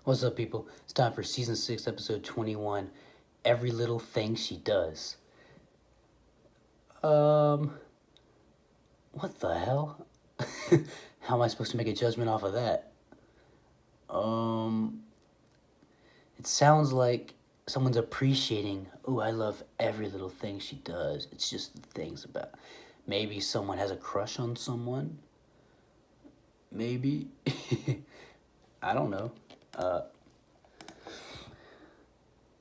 What's up, people? It's time for Season 6, Episode 21, Every Little Thing She Does. What the hell? How am I supposed to make a judgment off of that? It sounds like someone's appreciating, oh, I love every little thing she does. It's just the things about... Maybe someone has a crush on someone? Maybe? I don't know.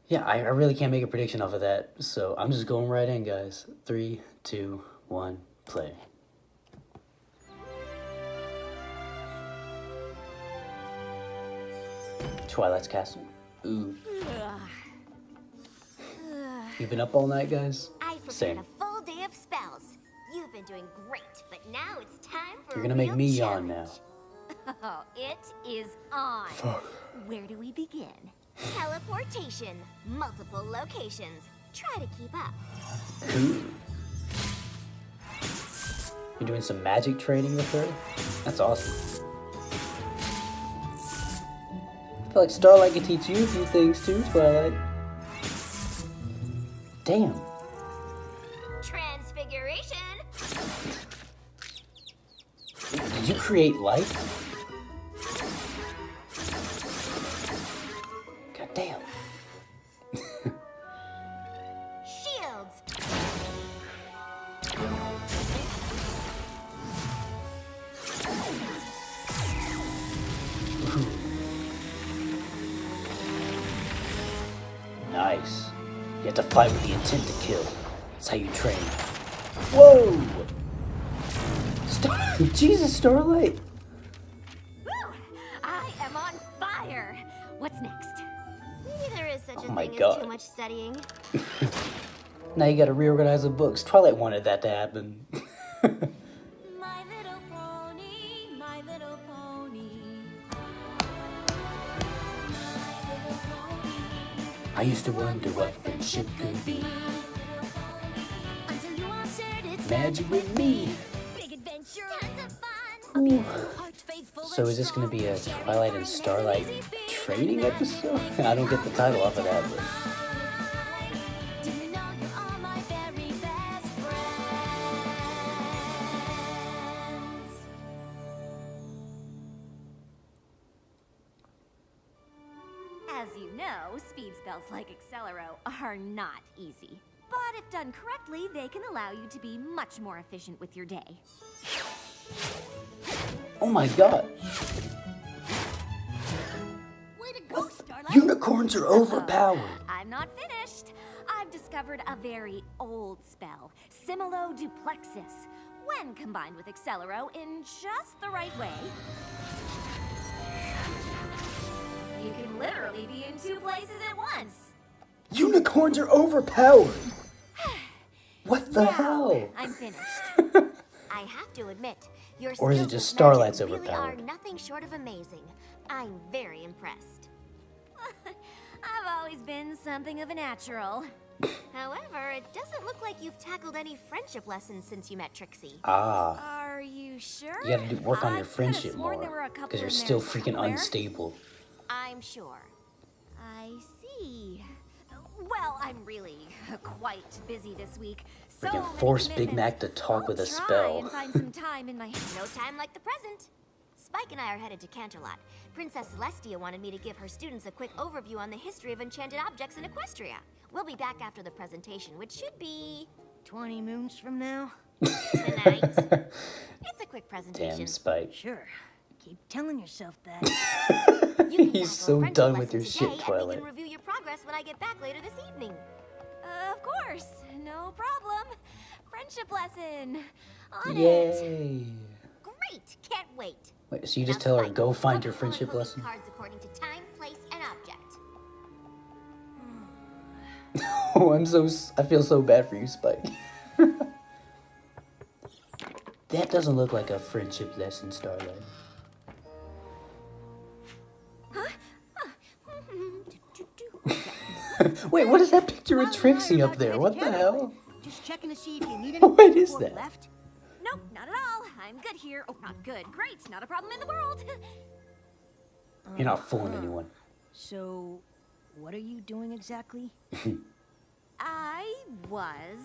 Yeah, I really can't make a prediction off of that, so I'm just going right in, guys. 3, 2, 1, play. Twilight's Castle. Ooh. You been up all night, guys? I've prepared a full day of spells. You've been doing great, but now it's time for You're gonna make me yawn now. Oh, it is on. Fuck. Where do we begin? Teleportation. Multiple locations. Try to keep up. Ooh. You're doing some magic training with her? That's awesome. I feel like Starlight can teach you a few things too, Twilight. Damn. Transfiguration. Did you create life? God damn. Shields. Nice. You have to fight with the intent to kill. That's how you train. Whoa! Jesus, Starlight! Woo! I am on fire. What's next? Maybe there is such a my thing God. as too much studying. Now you gotta reorganize the books. Twilight wanted that to happen. My little pony, my little pony. I used to wonder what friendship could be. Until you answered its Magic with me. big adventure. Tons of fun. Ooh. Heart faithful So is this gonna be a Twilight and Starlight training episode? I don't get the title off of that, but... Do you know you are my very best friends? As you know, speed spells like Accelero are not easy. But if done correctly, they can allow you to be much more efficient with your day. Oh my god. Way to go, Starlight! Unicorns are overpowered. I'm not finished. I've discovered a very old spell, Similoduplexus. When combined with Accelero in just the right way, you can literally be in two places at once. Unicorns are overpowered. What the Now, hell? I'm finished. I have to admit, your Or is it skills just with Starlight's magic really overpowered? are nothing short of amazing. I'm very impressed. I've always been something of a natural. However, it doesn't look like you've tackled any friendship lessons since you met Trixie. Ah. Are you sure? You gotta work on your I've friendship coulda sworn more. there were a couple Because you're in still there freaking somewhere. unstable. I'm sure. I see. Well, I'm really quite busy this week. So Freaking many force Big commitments. Mac to talk I'll with a try spell. and find some time in my no time like the present. Spike and I are headed to Canterlot. Princess Celestia wanted me to give her students a quick overview on the history of enchanted objects in Equestria. We'll be back after the presentation, which should be 20 moons from now? tonight. It's a quick presentation. Damn, Spike. Sure. Keep telling yourself that. You can He's tackle so a friendship done with lesson your shit, today, and Twilight. we can review your progress when I get back later this evening. Of course, no problem. Friendship lesson. On it. Yay. Great, can't wait. Wait, so you just Now, tell her, Spike, go find help your me color friendship code these lesson? Cards according to time, place, and object. Oh, I feel so bad for you, Spike. That doesn't look like a friendship lesson, Starlight. Wait, what is that picture of Trixie up there? What the hell? Just checking to see if you need any What is before that? left. Nope, not at all. I'm good here. Oh, not good. Great. Not a problem in the world. You're not fooling anyone. So, what are you doing exactly? I was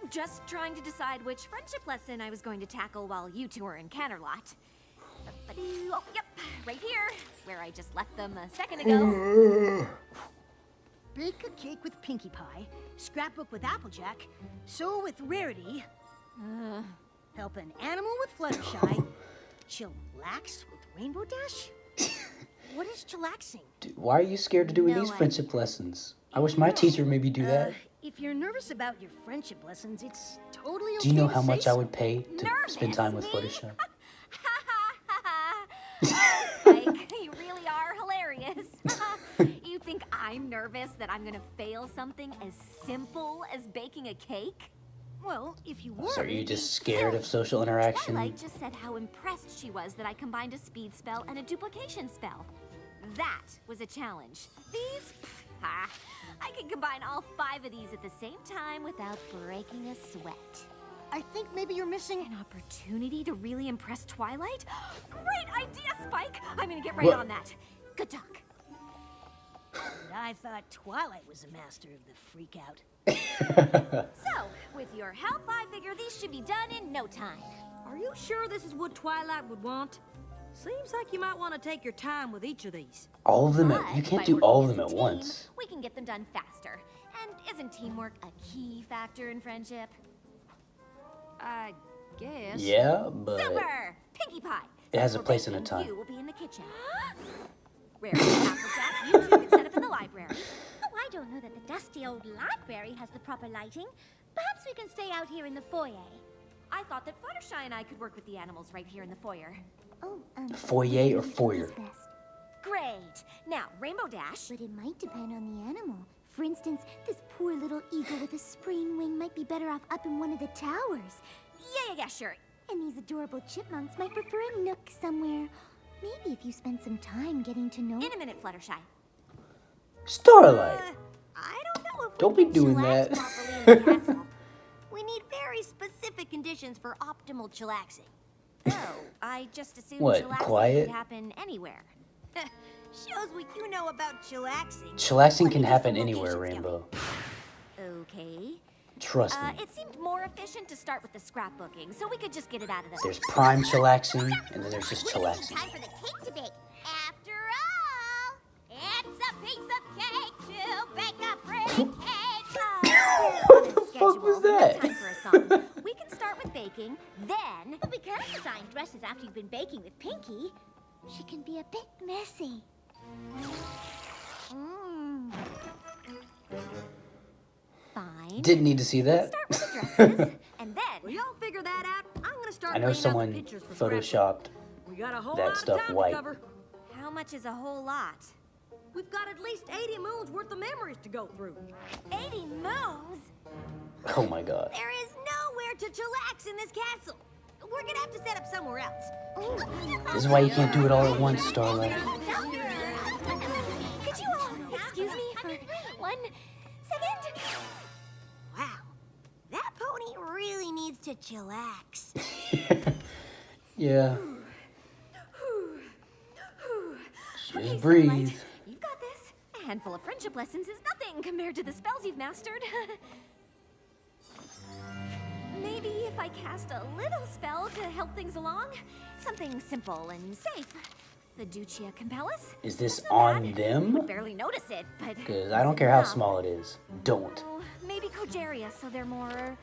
just trying to decide which friendship lesson I was going to tackle while you two were in Canterlot. Oh, yep, right here, where I just left them a second ago. Bake a cake with Pinkie Pie, scrapbook with Applejack, sew with Rarity, help an animal with Fluttershy, chillax with Rainbow Dash? What is chillaxing? Dude, why are you scared to do these friendship lessons? I wish my teacher would maybe do that. If you're nervous about your friendship lessons, it's totally okay. Do you know to how say much I so. would pay to spend time with Me? Fluttershy? Oh, Spike, you really are hilarious. You think I'm nervous that I'm gonna fail something as simple as baking a cake? Well, if you were, So are you it'd be just scared of social interaction? Twilight just said how impressed she was that I combined a speed spell and a duplication spell. That was a challenge. These, I can combine all 5 of these at the same time without breaking a sweat. I think maybe you're missing An opportunity to really impress Twilight? Great idea, Spike! I'm gonna get right What? on that. Good talk. I thought Twilight was a master of the freak out. So, with your help, I figure these should be done in no time. Are you sure this is what Twilight would want? Seems like you might want to take your time with each of these. All of them But you can't by do all of working them as at a team, once. We can get them done faster. And isn't teamwork a key factor in friendship? I guess. Yeah, but Super! Pinkie Pie! it has a Since we're place and a baking, time. You will be in the kitchen. Rarity and Applejack, you two can set up in the library. Oh, I don't know that the dusty old library has the proper lighting. Perhaps we can stay out here in the foyer. I thought that Fluttershy and I could work with the animals right here in the foyer. Oh, Foyer or which foyer? is best? Great! Now, Rainbow Dash. But it might depend on the animal. For instance, this poor little eagle with a sprained wing might be better off up in one of the towers. Yeah, sure. And these adorable chipmunks might prefer a nook somewhere. Maybe if you spend some time getting to know... In a minute, Fluttershy. Starlight. I don't know if Don't we be can doing chillax that. properly in the castle. We need very specific conditions for optimal chillaxing. Oh, I just assumed What, chillaxing quiet? could happen anywhere. Shows what you know about chillaxing. Chillaxing Let can me get happen some anywhere, locations Rainbow. Okay. Trust me. It seemed more efficient to start with the scrapbooking, so we could just get it out of the way. There's prime chillaxing, and then there's just chillaxing. Time for the cake to bake. After all, it's a piece of cake to bake a pretty cake. What the fuck was that? Time for a song. We can start with baking, then... But we can't design dresses after you've been baking with Pinkie. She can be a bit messy. Fine. Didn't need to see that. Start with the dresses, and Well, then... y'all figure that out. I'm gonna start I know laying out the someone pictures for scrapbook. photoshopped. We got a whole that lot stuff of time white. to cover. How much is a whole lot? We've got at least 80 moons worth of memories to go through. 80 moons? Oh my god. There is nowhere to chillax in this castle. We're gonna have to set up somewhere else. This is why you can't do it all at once, Starlight. Could you all excuse me for 1 second? Wow, that pony really needs to chillax. Yeah. Okay, Just breathe. Starlight, you've got this. A handful of friendship lessons is nothing compared to the spells you've mastered. Maybe if I cast a little spell to help things along, something simple and safe. The Ducia Compellus. Is this Not so on bad. them? Would barely notice it, but Because I don't care how small it is. Don't. Oh, maybe Kogeria, so they're more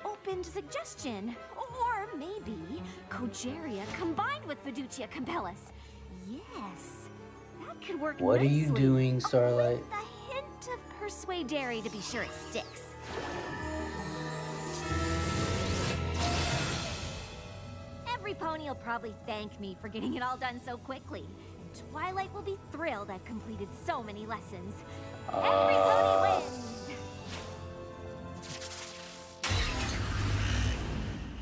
open to suggestion. Or maybe Kogeria combined with Fiducia Compellus. Yes, that could work What are you nicely. doing, Starlight? With a hint of Persuadary to be sure it sticks. Every pony will probably thank me for getting it all done so quickly. Twilight will be thrilled I've completed so many lessons. Every pony wins!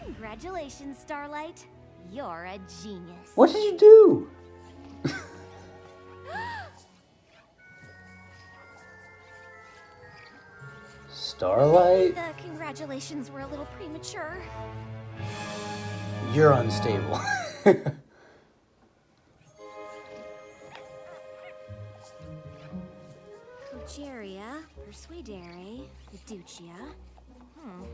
Congratulations, Starlight. You're a genius. What did you do? Starlight? The congratulations were a little premature. You're unstable. Geria, Persuadere, Fiducia. Oh,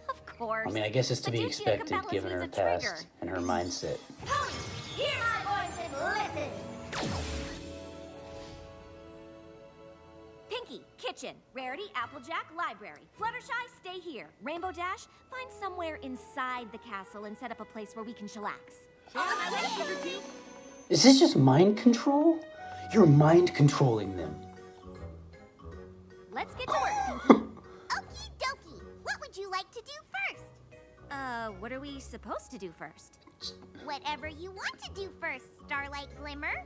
of course. I mean, I guess it's to be Fiducia expected Cabellus given her means a trigger. past and her mindset. Pony, hear my voice and listen. Pinky, kitchen. Rarity, Applejack, library. Fluttershy, stay here. Rainbow Dash, find somewhere inside the castle and set up a place where we can chillax. Is this just mind control? You're mind controlling them. Let's get to work, Pinky. Okie dokie. What would you like to do first? What are we supposed to do first? Whatever you want to do first, Starlight Glimmer.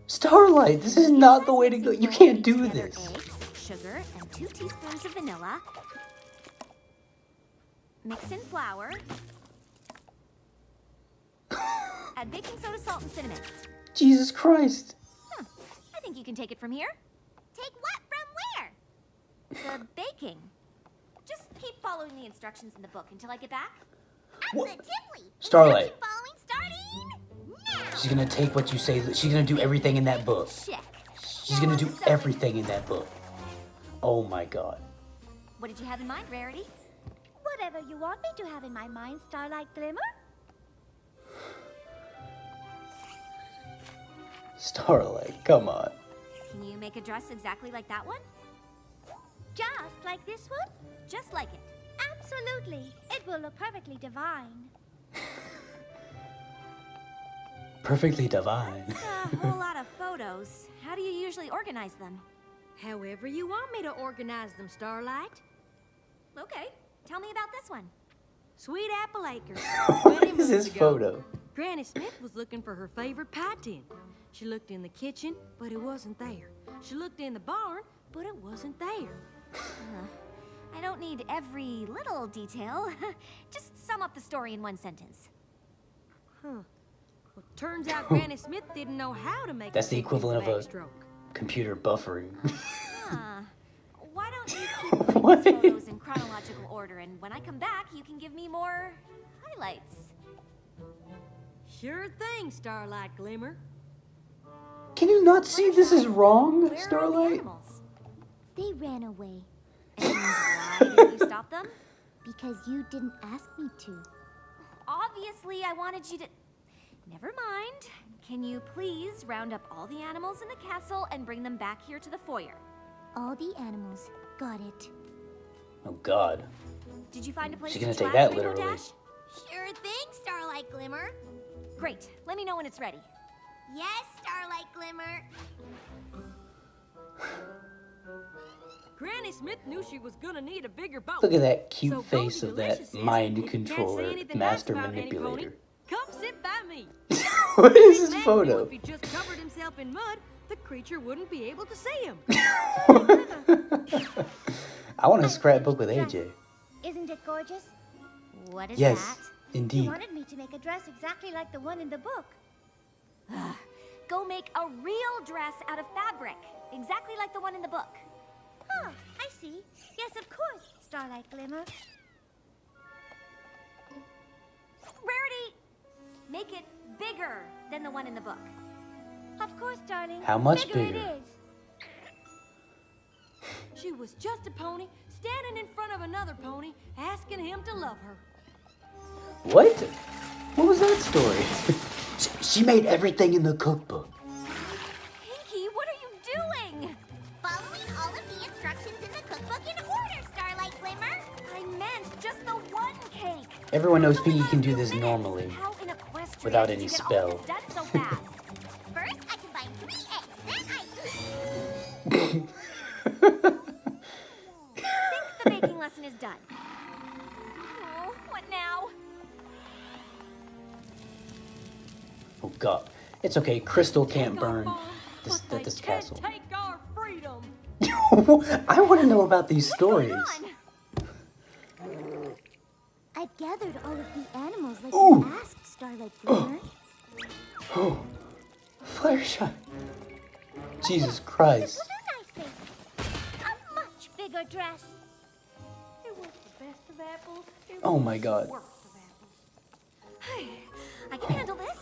Starlight, this is not the way to go. You can't do Together this. Eggs, sugar, and 2 teaspoons of vanilla. Mix in flour. Add baking soda, salt, and cinnamon. Jesus Christ. I think you can take it from here. Take what from where? The baking. Just keep following the instructions in the book until I get back. Absolutely. Starlight. Following starting now. She's gonna take what you say. She's gonna do everything in that book. Check. She's gonna do everything in that book. Oh my god. What did you have in mind, Rarity? Whatever you want me to have in my mind, Starlight Glimmer. Starlight, come on. Can you make a dress exactly like that one? Just like this one? Just like it. Absolutely. It will look perfectly divine. Perfectly divine. That's a whole lot of photos. How do you usually organize them? However you want me to organize them, Starlight. Okay, tell me about this one. Sweet Apple Acres. What is this photo? Granny Smith was looking for her favorite pie tin. She looked in the kitchen, but it wasn't there. She looked in the barn, but it wasn't there. I don't need every little detail. Just sum up the story in one sentence. Well, turns out Granny Smith didn't know how to make That's the big equivalent of a backstroke. computer buffering. Huh. Why don't you keep What? these photos in chronological order, and when I come back, you can give me more highlights. Sure thing, Starlight Glimmer. Can you not see this is wrong, Where are the Starlight? animals? They ran away And why didn't you stop them? because you didn't ask me to. Obviously, I wanted you to... Never mind. Can you please round up all the animals in the castle and bring them back here to the foyer? All the animals. Got it. Oh god. Did you find a place She's gonna to take chillax, that Rainbow literally. Dash? Sure thing, Starlight Glimmer. Great. Let me know when it's ready. Yes, Starlight Glimmer. Granny Smith knew she was gonna need a bigger boat. Look at that cute So face Goldie of that Delicious says, mind if you can't say controller, anything master nice about any pony, manipulator. come sit by me. What is this Man knew photo? If he just covered himself in mud, the creature wouldn't be able to see him. I want a scrapbook with AJ. Isn't it gorgeous? What is Yes, that? You indeed. wanted me to make a dress exactly like the one in the book. Go make a real dress out of fabric, exactly like the one in the book. Oh, I see. Yes, of course, Starlight Glimmer. Rarity, make it bigger than the one in the book. Of course, darling. How much It bigger? is. She was just a pony standing in front of another pony, asking him to love her. What? What was that story? She made everything in the cookbook. Pinky, what are you doing? Following all of the instructions in the cookbook in order, Starlight Glimmer. I meant just the one cake. Everyone knows It's only Pinky can a do few this minutes. normally, How in Equestria without did any you get spell. all this done so fast? First, I combine 3 eggs. Then I... The baking lesson is done. Oh, what now? Oh god. It's okay, Crystal can't Take our burn farm, this, but they this can't castle. take our freedom. I want to know about these What's going stories. on? I've gathered all of the animals like Ooh. you asked, Starlight Glimmer. Oh, Fluttershy. Jesus Christ. This will do nicely. A much bigger dress. It was the best of apples. It Oh was my god. the worst of apples. I can handle this.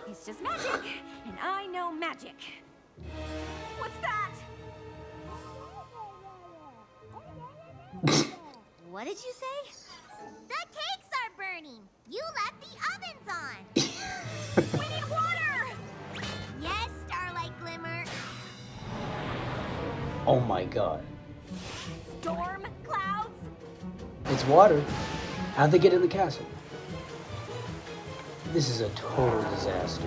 It's just magic, and I know magic. What's that? What did you say? The cakes are burning. You left the ovens on. We need water. Yes, Starlight Glimmer. Oh my god. Storm clouds. It's water. How'd they get in the castle? This is a total disaster.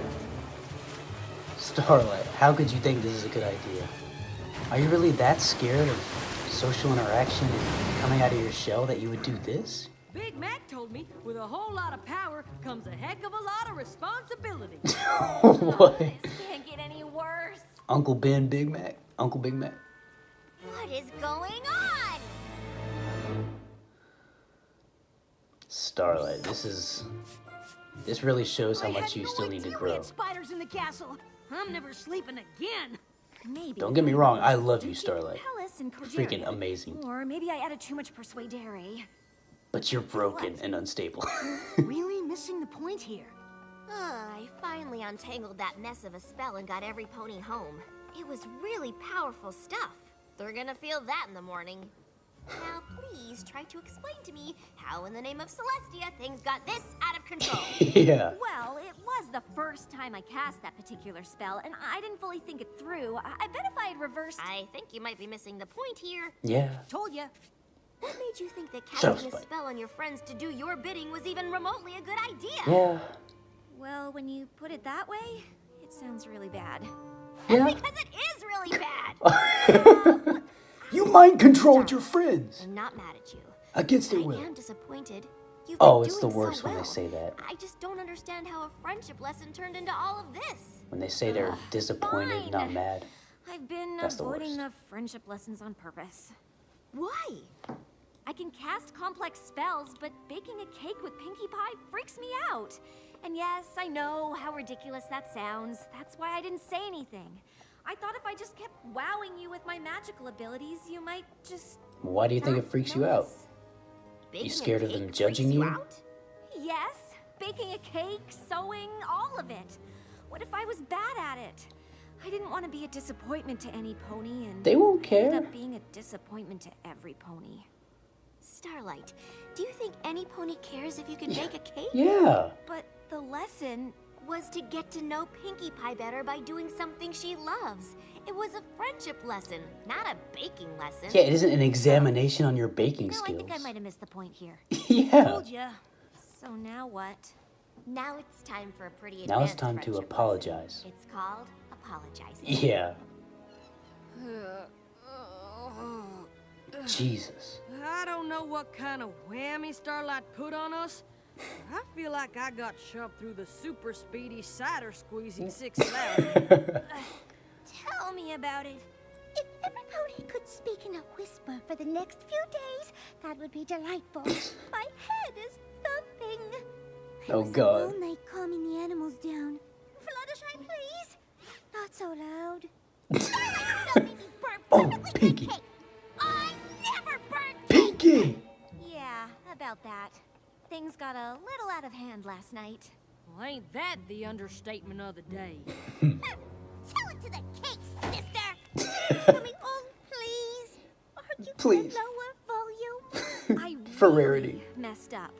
Starlight, how could you think this is a good idea? Are you really that scared of social interaction and coming out of your shell that you would do this? Big Mac told me with a whole lot of power comes a heck of a lot of responsibility. What? This can't get any worse. Uncle Ben Big Mac? Uncle Big Mac? What is going on? Starlight, this really shows how much you still need to We grow. had spiders in the castle. I'm never sleeping again. Maybe. Don't get me wrong, I love you, Starlight. Palace and Freaking amazing. Or maybe I added too much persuadere. But you're broken and unstable. Really missing the point here. I finally untangled that mess of a spell and got every pony home. It was really powerful stuff. They're gonna feel that in the morning. Now, please try to explain to me how, in the name of Celestia, things got this out of control. Yeah. Well, it was the first time I cast that particular spell, and I didn't fully think it through. I bet if I had reversed... I think you might be missing the point here. Yeah. Told ya. What made you think that Shut up, casting a Spike. spell on your friends to do your bidding was even remotely a good idea? Yeah. Well, when you put it that way, it sounds really bad. Yeah. Because it is really bad. You mind controlled your friends I'm not mad at you. against their I will. am disappointed. You've Oh, been it's the doing worst so when they well. say that. I just don't understand how a friendship lesson turned into all of this. When they say they're disappointed, fine. not mad. I've been That's the avoiding worst. the friendship lessons on purpose. Why? I can cast complex spells, but baking a cake with Pinkie Pie freaks me out. And yes, I know how ridiculous that sounds. That's why I didn't say anything. I thought if I just kept wowing you with my magical abilities, you might just... Why do you think it not freaks you out? notice. Baking a scared of cake them freaks judging you? out? Yes, baking a cake, sewing, all of it. What if I was bad at it? I didn't want to be a disappointment to any pony, and They won't ended care. up being a disappointment to every pony. Starlight, do you think any pony cares if you can bake a cake? Yeah. But the lesson... Was to get to know Pinkie Pie better by doing something she loves. It was a friendship lesson, not a baking lesson. Yeah, it isn't an examination on your baking No, I skills. think I might have missed the point here. Yeah. Told ya. So now what? Now it's time for a pretty Now it's advanced time to friendship apologize. lesson. It's called apologizing. Yeah. Jesus. I don't know what kind of whammy Starlight put on us. I feel like I got shoved through the super speedy cider squeezing 6,000. Tell me about it. If every pony could speak in a whisper for the next few days, that would be delightful. My head is thumping. Oh, I was up God. all night calming the animals down. Fluttershy, please. Not so loud. Don't make me burn Oh, perfectly Pinkie. good cake. I never burn Pinkie! Yeah, about that. Things got a little out of hand last night. Well, ain't that the understatement of the day? Tell it to the cake, sister. Coming on, please. Or you Please. can lower volume. I For really rarity. messed up.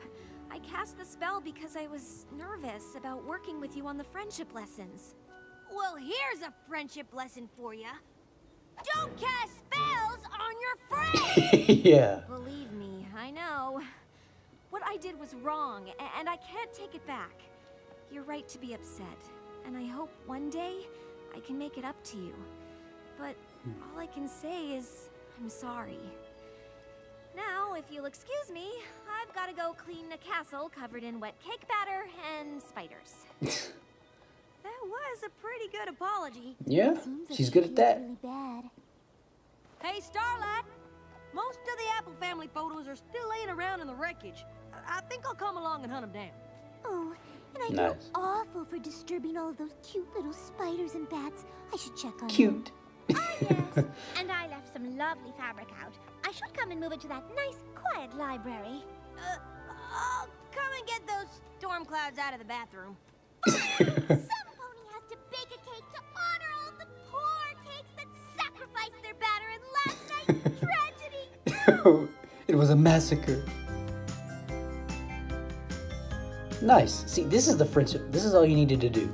I cast the spell because I was nervous about working with you on the friendship lessons. Well, here's a friendship lesson for you. Don't cast spells on your friends. Yeah. Believe me, I know. What I did was wrong, and I can't take it back. You're right to be upset, and I hope one day I can make it up to you. But all I can say is I'm sorry. Now, if you'll excuse me, I've got to go clean a castle covered in wet cake batter and spiders. That was a pretty good apology. Yeah, she's good at that. Really bad. Hey, Starlight! Most of the Apple family photos are still laying around in the wreckage. I think I'll come along and hunt them down. Oh, and I Nice. feel awful for disturbing all of those cute little spiders and bats. I should check on them. Cute. Ah, yes. And I left some lovely fabric out. I should come and move it to that nice, quiet library. I'll come and get those storm clouds out of the bathroom. Some pony has to bake a cake to honor all the poor cakes that sacrificed their batter in last night's tragedy. It was a massacre. Nice. See, this is the friendship. This is all you needed to do.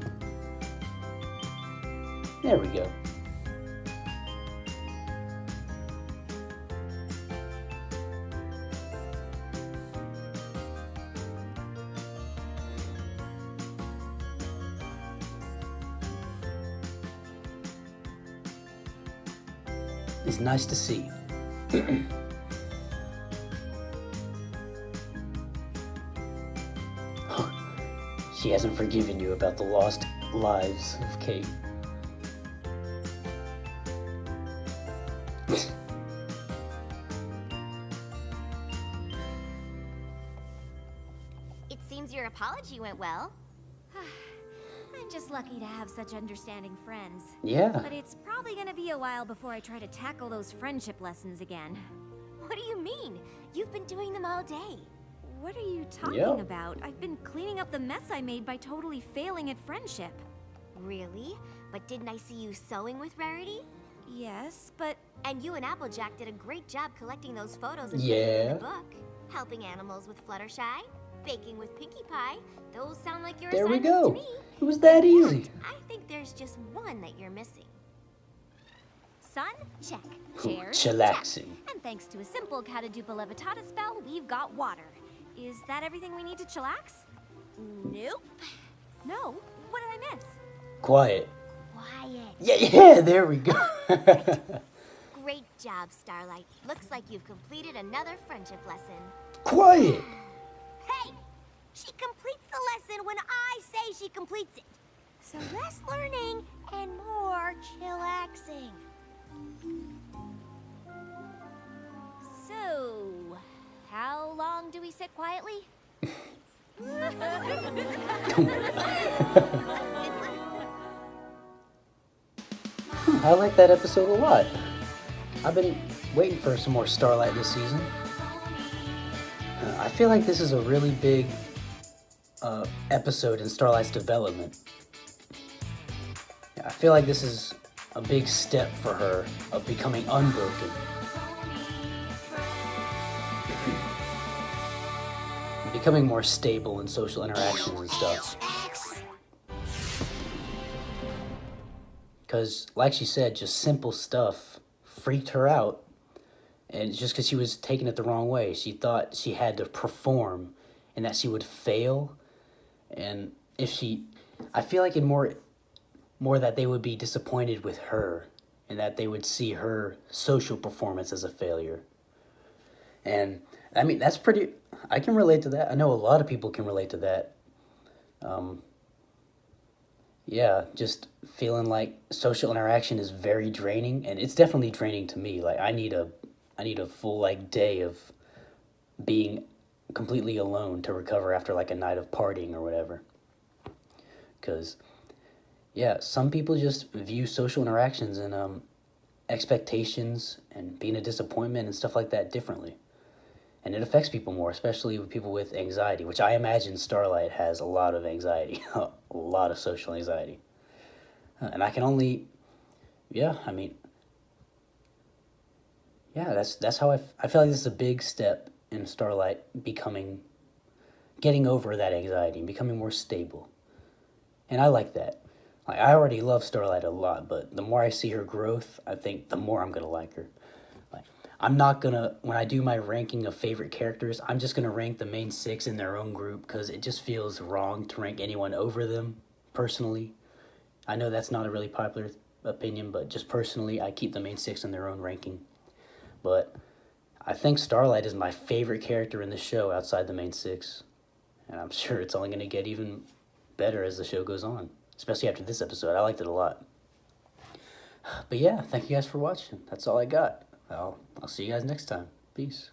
There we go. It's nice to see. She hasn't forgiven you about the lost lives of Kate. It seems your apology went well. I'm just lucky to have such understanding friends. Yeah. But it's probably gonna be a while before I try to tackle those friendship lessons again. What do you mean? You've been doing them all day. What are you talking Yeah. about? I've been cleaning up the mess I made by totally failing at friendship. Really? But didn't I see you sewing with Rarity? Yes, but And you and Applejack did a great job collecting those photos and putting them in Yeah. the book. Helping animals with Fluttershy, baking with Pinkie Pie. Those sound like your There we assignments go. to me. It was that In easy. fact, I think there's just one that you're missing. sun, check. Chairs, Chillaxing. check. And thanks to a simple Catadupa Levitata spell, we've got water. Is that everything we need to chillax? Nope. No. What did I miss? Quiet. Quiet. Yeah, there we go. Great job, Starlight. Looks like you've completed another friendship lesson. Quiet. Hey! She completes the lesson when I say she completes it. So less learning and more chillaxing. So, how long do we sit quietly? I like that episode a lot. I've been waiting for some more Starlight this season. I feel like this is a really big episode in Starlight's development. Yeah, I feel like this is a big step for her of becoming unbroken. Becoming more stable in social interactions and stuff. Because, like she said, just simple stuff freaked her out. And just because she was taking it the wrong way. She thought she had to perform and that she would fail. And if she... I feel like in more that they would be disappointed with her. And that they would see her social performance as a failure. And, I mean, that's pretty... I can relate to that. I know a lot of people can relate to that. Yeah, just feeling like social interaction is very draining, and it's definitely draining to me. Like I need a full like day of being completely alone to recover after like a night of partying or whatever. 'Cause yeah, some people just view social interactions and expectations and being a disappointment and stuff like that differently. And it affects people more, especially with people with anxiety, which I imagine Starlight has a lot of anxiety, a lot of social anxiety. And I can only, yeah, I mean, yeah, that's how I feel like this is a big step in Starlight getting over that anxiety and becoming more stable. And I like that. Like, I already love Starlight a lot, but the more I see her growth, I think the more I'm going to like her. I'm not gonna, when I do my ranking of favorite characters, I'm just gonna rank the main 6 in their own group because it just feels wrong to rank anyone over them, personally. I know that's not a really popular opinion, but just personally, I keep the main 6 in their own ranking. But I think Starlight is my favorite character in the show outside the main 6. And I'm sure it's only gonna get even better as the show goes on, especially after this episode. I liked it a lot. But yeah, thank you guys for watching. That's all I got. I'll see you guys next time. Peace.